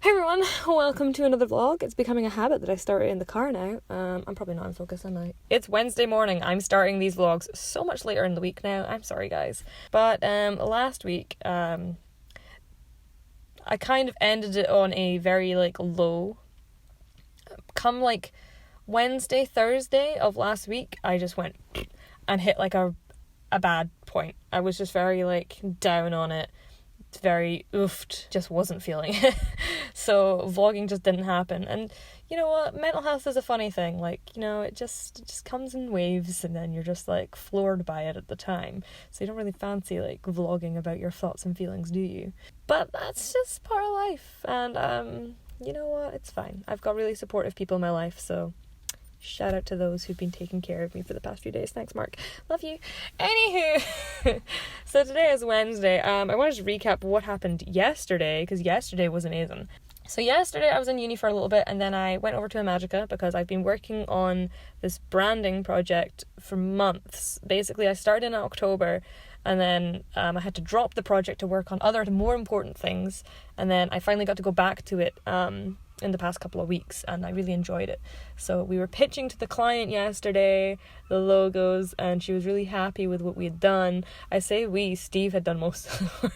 Hey everyone, welcome to another vlog. It's becoming a habit that I start in the car now. I'm probably not in focus, am I? It's Wednesday morning. I'm starting these vlogs so much later in the week now. I'm sorry guys. But last week, I kind of ended it on a very low. Come Wednesday, Thursday of last week, I just went and hit a bad point. I was just very down on it. Very oofed, just wasn't feeling it. So vlogging just didn't happen. And you know what, mental health is a funny thing. It just comes in waves, and then you're just floored by it at the time, so you don't really fancy vlogging about your thoughts and feelings, do you? But that's just part of life. And you know what, it's fine. I've got really supportive people in my life, so shout out to those who've been taking care of me for the past few days. Thanks, Mark. Love you. Anywho, so today is Wednesday. I wanted to recap what happened yesterday, because yesterday was amazing. So yesterday I was in uni for a little bit, and then I went over to Magica because I've been working on this branding project for months. Basically, I started in October, and then I had to drop the project to work on other more important things, and then I finally got to go back to it in the past couple of weeks, and I really enjoyed it. So we were pitching to the client yesterday, the logos, and she was really happy with what we had done. I say we, Steve had done most of the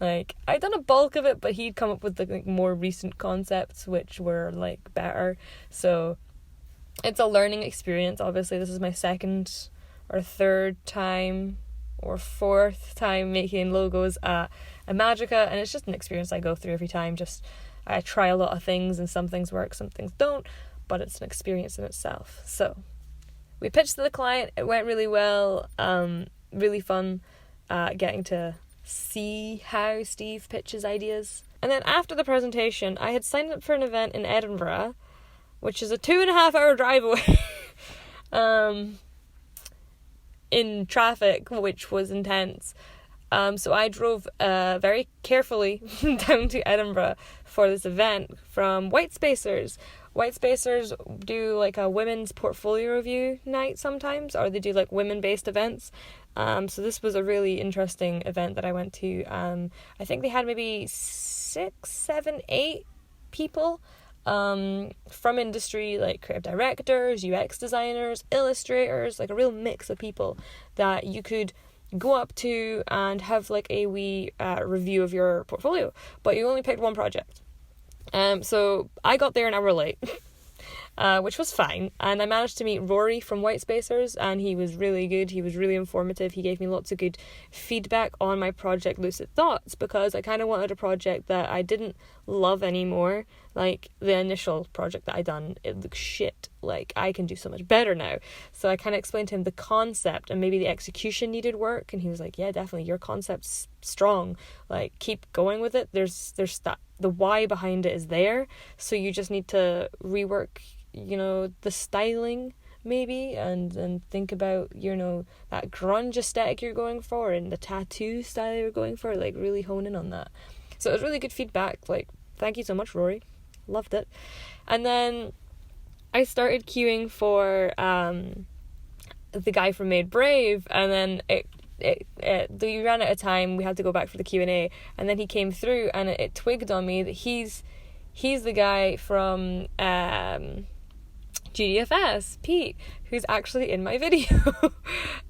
work. I'd done a bulk of it, but he'd come up with the more recent concepts, which were better. So it's a learning experience. Obviously, this is my second or third time or fourth time making logos at a Magica, and it's just an experience I go through every time. I try a lot of things, and some things work, some things don't, but it's an experience in itself. So we pitched to the client. It went really well. Really fun getting to see how Steve pitches ideas. And then after the presentation, I had signed up for an event in Edinburgh, which is a 2.5 hour drive away in traffic, which was intense. So I drove very carefully down to Edinburgh for this event from Whitespacers. Whitespacers do a women's portfolio review night sometimes, or they do women-based events. So this was a really interesting event that I went to. I think they had maybe 6, 7, 8 people from industry, creative directors, UX designers, illustrators, a real mix of people that you could go up to and have a wee review of your portfolio, but you only picked one project. So I got there an hour late, which was fine, and I managed to meet Rory from Whitespacers, and he was really good. He was really informative. He gave me lots of good feedback on my project Lucid Thoughts, because I kind of wanted a project that I didn't love anymore. The initial project that I done, it looked shit. I can do so much better now. So I kind of explained to him the concept, and maybe the execution needed work, and he was like, yeah, definitely, your concept's strong. Keep going with it. There's that, the why behind it is there, so you just need to rework the styling maybe, and think about that grunge aesthetic you're going for, and the tattoo style you're going for, really hone in on that. So it was really good feedback. Thank you so much, Rory. Loved it. And then I started queuing for the guy from Made Brave, and then we ran out of time. We had to go back for the Q&A, and then he came through, and it twigged on me that he's the guy from GDFS, Pete, who's actually in my video.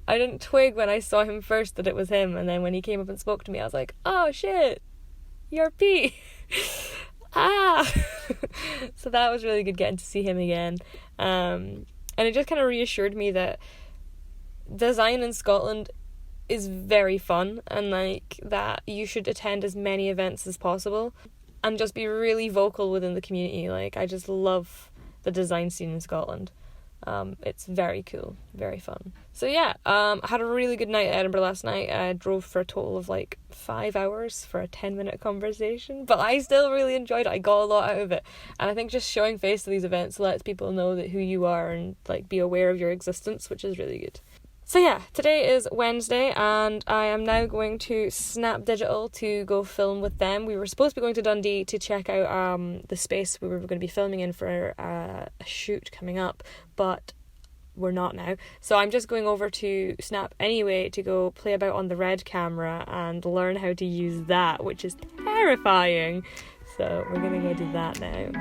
I didn't twig when I saw him first that it was him, and then when he came up and spoke to me, I was like, oh shit, you're Pete. So that was really good getting to see him again, and it just kind of reassured me that design in Scotland is very fun, and that you should attend as many events as possible and just be really vocal within the community. I just love the design scene in Scotland. It's very cool, very fun. So yeah, I had a really good night at Edinburgh last night. I drove for a total of 5 hours for a 10-minute conversation, but I still really enjoyed it. I got a lot out of it, and I think just showing face to these events lets people know that who you are, and be aware of your existence, which is really good. So yeah, today is Wednesday, and I am now going to Snap Digital to go film with them. We were supposed to be going to Dundee to check out the space we were going to be filming in for a shoot coming up, but we're not now. So I'm just going over to Snap anyway to go play about on the Red camera and learn how to use that, which is terrifying. so we're gonna go do that now.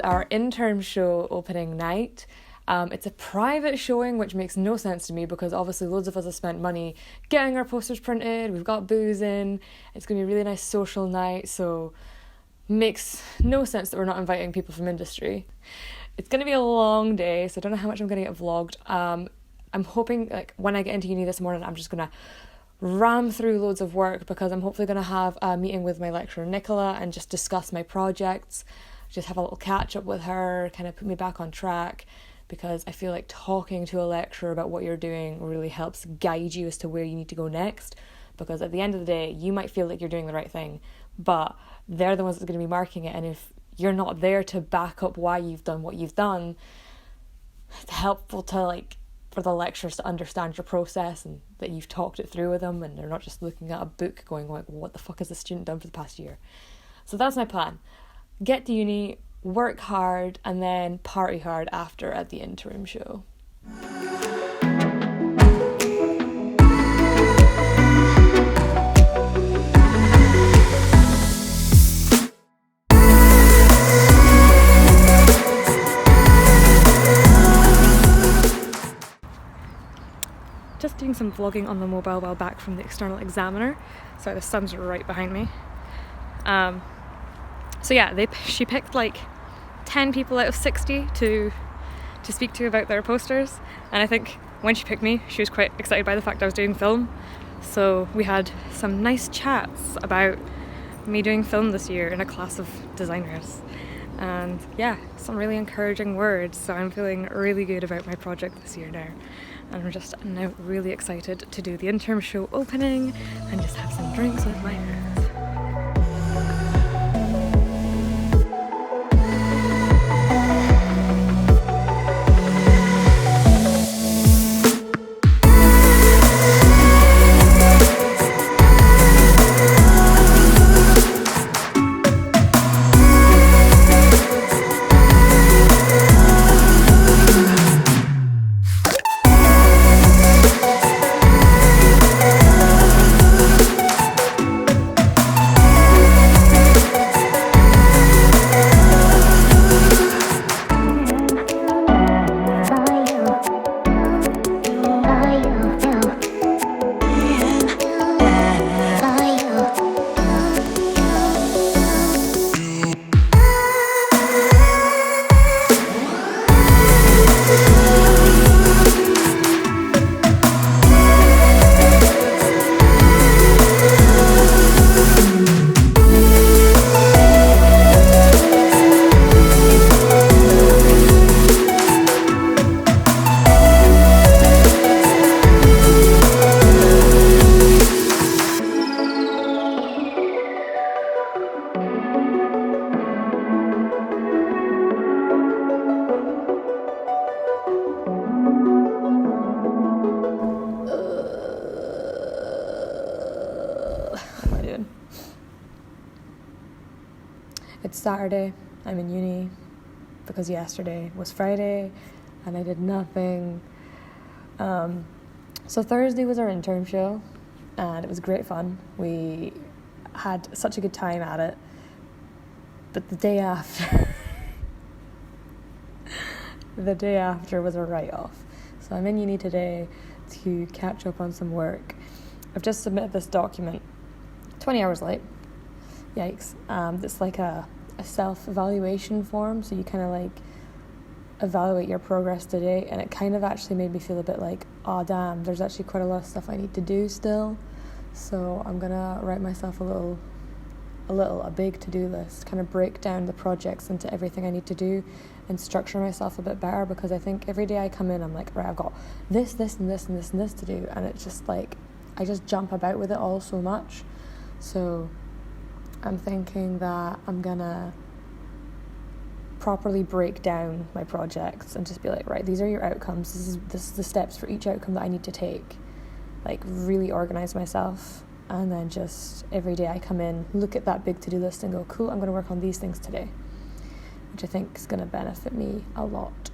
Our Interim show opening night. It's a private showing, which makes no sense to me because obviously loads of us have spent money getting our posters printed, we've got booze in, it's going to be a really nice social night, so makes no sense that we're not inviting people from industry. It's going to be a long day, so I don't know how much I'm going to get vlogged. I'm hoping like when I get into uni this morning, I'm just going to ram through loads of work because I'm hopefully going to have a meeting with my lecturer Nicola and just discuss my projects. Just have a little catch up with her, kind of put me back on track, because I feel like talking to a lecturer about what you're doing really helps guide you as to where you need to go next, because at the end of the day you might feel like you're doing the right thing, but they're the ones that's going to be marking it, and if you're not there to back up why you've done what you've done, it's helpful to like for the lecturers to understand your process and that you've talked it through with them and they're not just looking at a book going like, what the fuck has the student done for the past year? So that's my plan. Get to uni, work hard, and then party hard after at the Interim show. Just doing some vlogging on the mobile while back from the external examiner. Sorry, the sun's right behind me. So yeah, she picked like 10 people out of 60 to speak to about their posters, and I think when she picked me, she was quite excited by the fact I was doing film. So we had some nice chats about me doing film this year in a class of designers, and yeah, some really encouraging words. So I'm feeling really good about my project this year now, and I'm just now really excited to do the Interim show opening and just have some drinks with my friends. It's Saturday, I'm in uni, because yesterday was Friday and I did nothing. So Thursday was our intern show and it was great fun. We had such a good time at it, but the day after was a write-off. So I'm in uni today to catch up on some work. I've just submitted this document 20 hours late. Yikes. It's like a self-evaluation form, so you kind of like evaluate your progress today, and it kind of actually made me feel a bit like, oh damn, there's actually quite a lot of stuff I need to do still. So I'm gonna write myself a big to-do list, kind of break down the projects into everything I need to do and structure myself a bit better, because I think every day I come in I'm like, right, I've got this and this and this and this to do, and it's just like I just jump about with it all so much. So I'm thinking that I'm gonna properly break down my projects and just be like, right, these are your outcomes, this is the steps for each outcome that I need to take. Like, really organize myself, and then just every day I come in, look at that big to-do list and go, cool, I'm going to work on these things today, which I think is going to benefit me a lot.